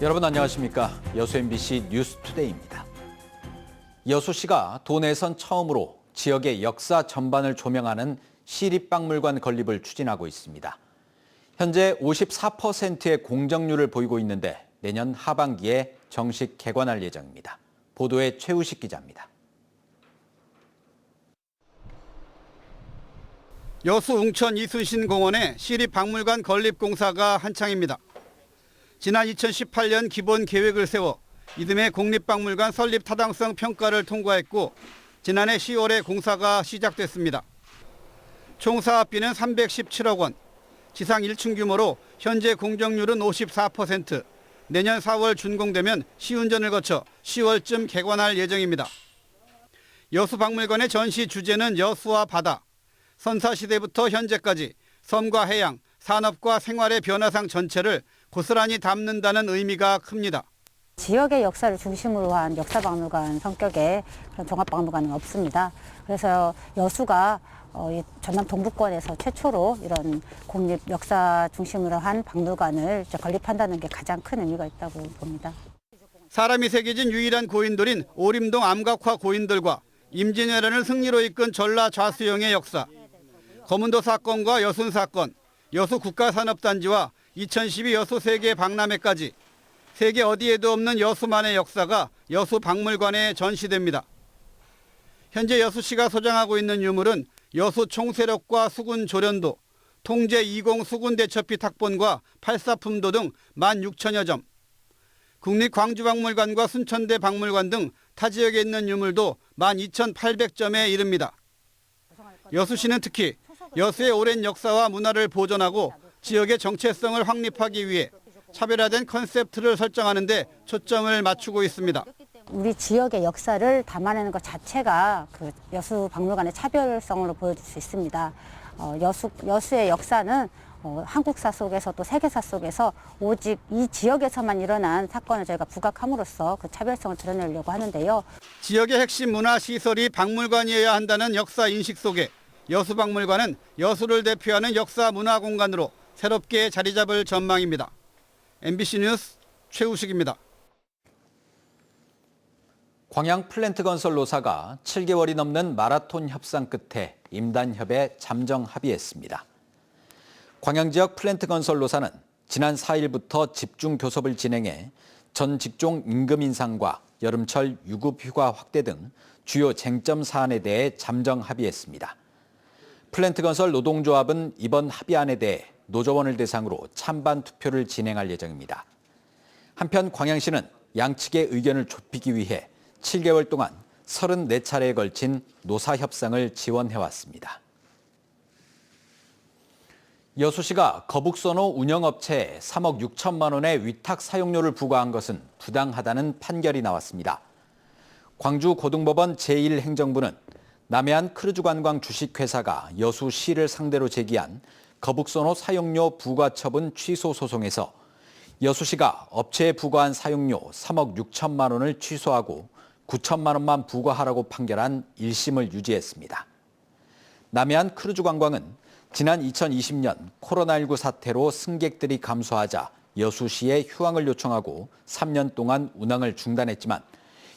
여러분 안녕하십니까? 여수 MBC 뉴스투데이입니다. 여수시가 도내선 처음으로 지역의 역사 전반을 조명하는 시립박물관 건립을 추진하고 있습니다. 현재 54%의 공정률을 보이고 있는데 내년 하반기에 정식 개관할 예정입니다. 보도에 최우식 기자입니다. 여수 웅천 이순신공원의 시립박물관 건립 공사가 한창입니다. 지난 2018년 기본 계획을 세워 이듬해 국립박물관 설립 타당성 평가를 통과했고 지난해 10월에 공사가 시작됐습니다. 총 사업비는 317억 원, 지상 1층 규모로 현재 공정률은 54%, 내년 4월 준공되면 시운전을 거쳐 10월쯤 개관할 예정입니다. 여수박물관의 전시 주제는 여수와 바다, 선사시대부터 현재까지 섬과 해양, 산업과 생활의 변화상 전체를 고스란히 담는다는 의미가 큽니다. 지역의 역사를 중심으로 한 역사박물관 성격의 그런 종합박물관은 없습니다. 그래서 여수가 전남 동부권에서 최초로 이런 공립 역사 중심으로 한 박물관을 건립한다는 게 가장 큰 의미가 있다고 봅니다. 사람이 새겨진 유일한 고인돌인 오림동 암각화 고인돌과 임진왜란을 승리로 이끈 전라 좌수영의 역사, 거문도 사건과 여순 사건, 여수 국가산업단지와 2012 여수 세계 박람회까지 세계 어디에도 없는 여수만의 역사가 여수박물관에 전시됩니다. 현재 여수시가 소장하고 있는 유물은 여수 총세력과 수군 조련도, 통제 20 수군 대처피 탁본과 팔사품도 등 16,000여 점, 국립광주박물관과 순천대 박물관 등 타 지역에 있는 유물도 12,800점에 이릅니다. 여수시는 특히 여수의 오랜 역사와 문화를 보존하고 지역의 정체성을 확립하기 위해 차별화된 컨셉트를 설정하는 데 초점을 맞추고 있습니다. 우리 지역의 역사를 담아내는 것 자체가 그 여수 박물관의 차별성으로 보여줄 수 있습니다. 여수의 역사는 한국사 속에서 또 세계사 속에서 오직 이 지역에서만 일어난 사건을 저희가 부각함으로써 그 차별성을 드러내려고 하는데요. 지역의 핵심 문화시설이 박물관이어야 한다는 역사 인식 속에 여수박물관은 여수를 대표하는 역사 문화 공간으로 새롭게 자리 잡을 전망입니다. MBC 뉴스 최우식입니다. 광양 플랜트건설 노사가 7개월이 넘는 마라톤 협상 끝에 임단협에 잠정 합의했습니다. 광양 지역 플랜트건설 노사는 지난 4일부터 집중 교섭을 진행해 전 직종 임금 인상과 여름철 유급 휴가 확대 등 주요 쟁점 사안에 대해 잠정 합의했습니다. 플랜트건설 노동조합은 이번 합의안에 대해 노조원을 대상으로 찬반 투표를 진행할 예정입니다. 한편 광양시는 양측의 의견을 좁히기 위해 7개월 동안 34차례에 걸친 노사 협상을 지원해왔습니다. 여수시가 거북선호 운영업체에 3억 6천만 원의 위탁 사용료를 부과한 것은 부당하다는 판결이 나왔습니다. 광주고등법원 제1행정부는 남해안 크루즈관광 주식회사가 여수시를 상대로 제기한 거북선호 사용료 부과 처분 취소 소송에서 여수시가 업체에 부과한 사용료 3억 6천만 원을 취소하고 9천만 원만 부과하라고 판결한 1심을 유지했습니다. 남해안 크루즈관광은 지난 2020년 코로나19 사태로 승객들이 감소하자 여수시에 휴항을 요청하고 3년 동안 운항을 중단했지만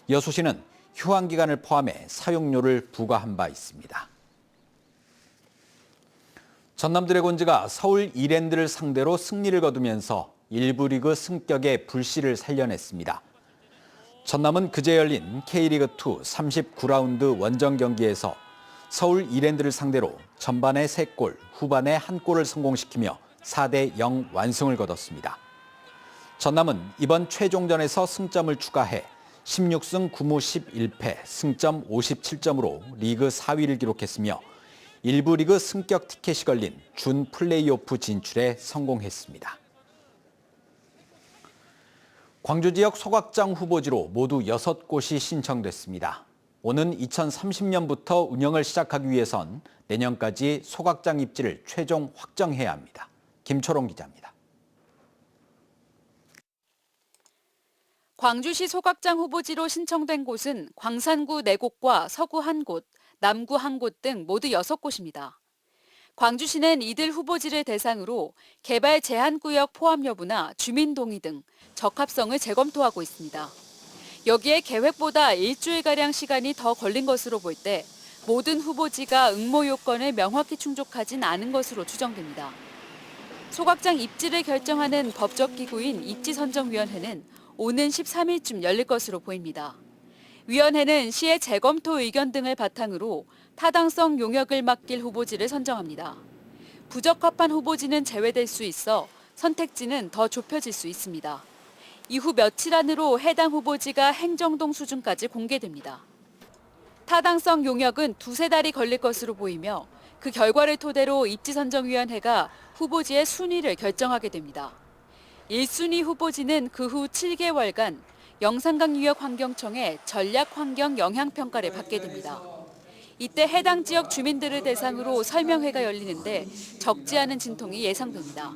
여수시는 휴항 기간을 포함해 사용료를 부과한 바 있습니다. 전남 드래곤즈가 서울 이랜드를 상대로 승리를 거두면서 1부 리그 승격의 불씨를 살려냈습니다. 전남은 그제 열린 K리그2 39라운드 원정 경기에서 서울 이랜드를 상대로 전반에 3골, 후반에 1골을 성공시키며 4대0 완승을 거뒀습니다. 전남은 이번 최종전에서 승점을 추가해 16승 9무 11패, 승점 57점으로 리그 4위를 기록했으며 1부 리그 승격 티켓이 걸린 준 플레이오프 진출에 성공했습니다. 광주 지역 소각장 후보지로 모두 6곳이 신청됐습니다. 오는 2030년부터 운영을 시작하기 위해선 내년까지 소각장 입지를 최종 확정해야 합니다. 김초롱 기자입니다. 광주시 소각장 후보지로 신청된 곳은 광산구 4곳과 서구 1곳, 남구 1곳 등 모두 6곳입니다. 광주시는 이들 후보지를 대상으로 개발 제한구역 포함 여부나 주민 동의 등 적합성을 재검토하고 있습니다. 여기에 계획보다 일주일가량 시간이 더 걸린 것으로 볼 때 모든 후보지가 응모 요건을 명확히 충족하진 않은 것으로 추정됩니다. 소각장 입지를 결정하는 법적 기구인 입지선정위원회는 오는 13일쯤 열릴 것으로 보입니다. 위원회는 시의 재검토 의견 등을 바탕으로 타당성 용역을 맡길 후보지를 선정합니다. 부적합한 후보지는 제외될 수 있어 선택지는 더 좁혀질 수 있습니다. 이후 며칠 안으로 해당 후보지가 행정동 수준까지 공개됩니다. 타당성 용역은 2-3달이 걸릴 것으로 보이며 그 결과를 토대로 입지선정위원회가 후보지의 순위를 결정하게 됩니다. 1순위 후보지는 그 후 7개월간 영산강유역환경청의 전략환경영향평가를 받게 됩니다. 이때 해당 지역 주민들을 대상으로 설명회가 열리는데 적지 않은 진통이 예상됩니다.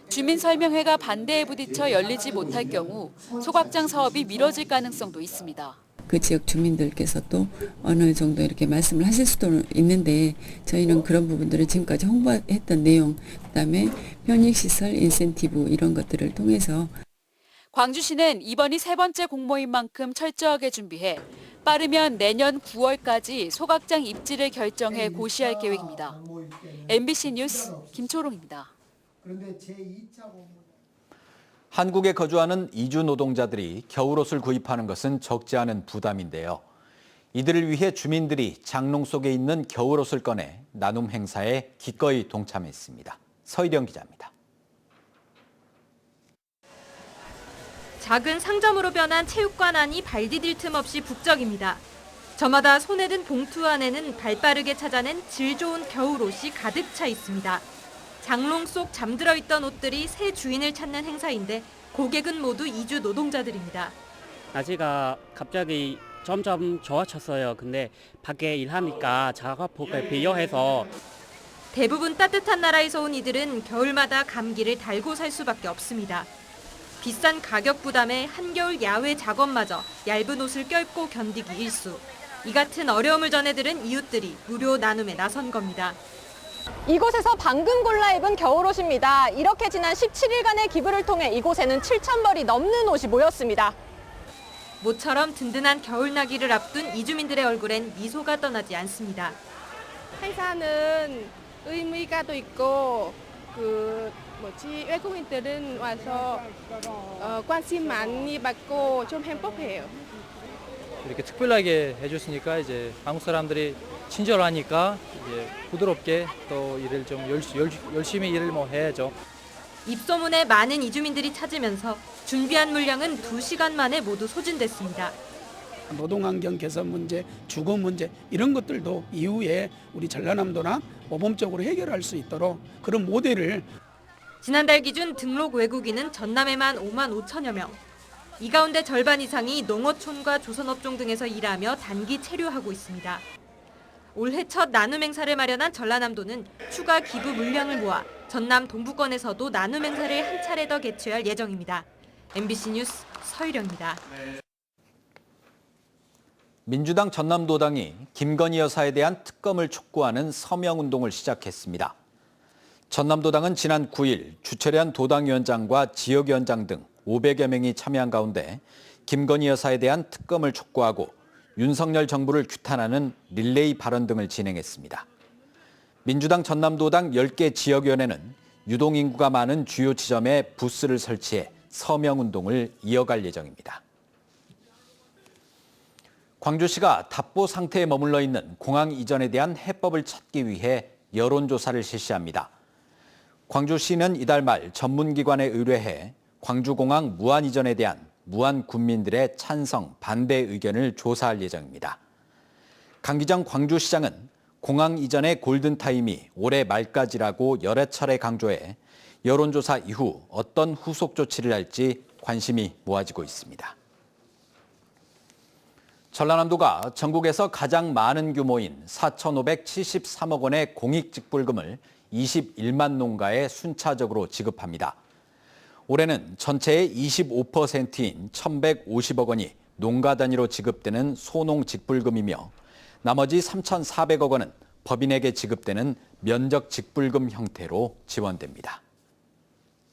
주민설명회가 반대에 부딪혀 열리지 못할 경우 소각장 사업이 미뤄질 가능성도 있습니다. 그 지역 주민들께서 또 어느 정도 이렇게 말씀을 하실 수도 있는데 저희는 그런 부분들을 지금까지 홍보했던 내용, 그다음에 편익시설, 인센티브 이런 것들을 통해서 광주시는 이번이 3번째 공모인 만큼 철저하게 준비해 빠르면 내년 9월까지 소각장 입지를 결정해 고시할 계획입니다. MBC 뉴스 김초롱입니다. 한국에 거주하는 이주 노동자들이 겨울옷을 구입하는 것은 적지 않은 부담인데요. 이들을 위해 주민들이 장롱 속에 있는 겨울옷을 꺼내 나눔 행사에 기꺼이 동참했습니다. 서희령 기자입니다. 작은 상점으로 변한 체육관 안이 발 디딜 틈 없이 북적입니다. 저마다 손에 든 봉투 안에는 발빠르게 찾아낸 질 좋은 겨울옷이 가득 차 있습니다. 장롱 속 잠들어 있던 옷들이 새 주인을 찾는 행사인데 고객은 모두 이주 노동자들입니다. 날씨가 갑자기 점점 좋아졌어요. 근데 밖에 일하니까 작업복에 비교해서 대부분 따뜻한 나라에서 온 이들은 겨울마다 감기를 달고 살 수밖에 없습니다. 비싼 가격 부담에 한겨울 야외 작업마저 얇은 옷을 껴입고 견디기 일쑤. 이 같은 어려움을 전해들은 이웃들이 무료 나눔에 나선 겁니다. 이곳에서 방금 골라 입은 겨울옷입니다. 이렇게 지난 17일간의 기부를 통해 이곳에는 7,000벌이 넘는 옷이 모였습니다. 모처럼 든든한 겨울나기를 앞둔 이주민들의 얼굴엔 미소가 떠나지 않습니다. 행사는 의미가 또 있고 외국인들은 와서 관심 많이 받고 좀 행복해요. 이렇게 특별하게 해줬으니까 이제 한국 사람들이 친절하니까 이제 부드럽게 또 일을 좀 열심히 일을 해야죠. 입소문에 많은 이주민들이 찾으면서 준비한 물량은 2시간 만에 모두 소진됐습니다. 노동환경 개선 문제, 주거 문제 이런 것들도 이후에 우리 전라남도나 모범적으로 해결할 수 있도록 그런 모델을 지난달 기준 등록 외국인은 전남에만 5만 5천여 명. 이 가운데 절반 이상이 농어촌과 조선업종 등에서 일하며 단기 체류하고 있습니다. 올해 첫 나눔 행사를 마련한 전라남도는 추가 기부 물량을 모아 전남 동부권에서도 나눔 행사를 한 차례 더 개최할 예정입니다. MBC 뉴스 서희령입니다. 민주당 전남도당이 김건희 여사에 대한 특검을 촉구하는 서명운동을 시작했습니다. 전남도당은 지난 9일 주철현 도당위원장과 지역위원장 등 500여 명이 참여한 가운데 김건희 여사에 대한 특검을 촉구하고 윤석열 정부를 규탄하는 릴레이 발언 등을 진행했습니다. 민주당 전남도당 10개 지역위원회는 유동인구가 많은 주요 지점에 부스를 설치해 서명운동을 이어갈 예정입니다. 광주시가 답보 상태에 머물러 있는 공항 이전에 대한 해법을 찾기 위해 여론조사를 실시합니다. 광주시는 이달 말 전문기관에 의뢰해 광주공항 무한 이전에 대한 무안 군민들의 찬성, 반대 의견을 조사할 예정입니다. 강기정 광주시장은 공항 이전의 골든타임이 올해 말까지라고 여러 차례 강조해 여론조사 이후 어떤 후속 조치를 할지 관심이 모아지고 있습니다. 전라남도가 전국에서 가장 많은 규모인 4,573억 원의 공익직불금을 21만 농가에 순차적으로 지급합니다. 올해는 전체의 25%인 1,150억 원이 농가 단위로 지급되는 소농 직불금이며 나머지 3,400억 원은 법인에게 지급되는 면적 직불금 형태로 지원됩니다.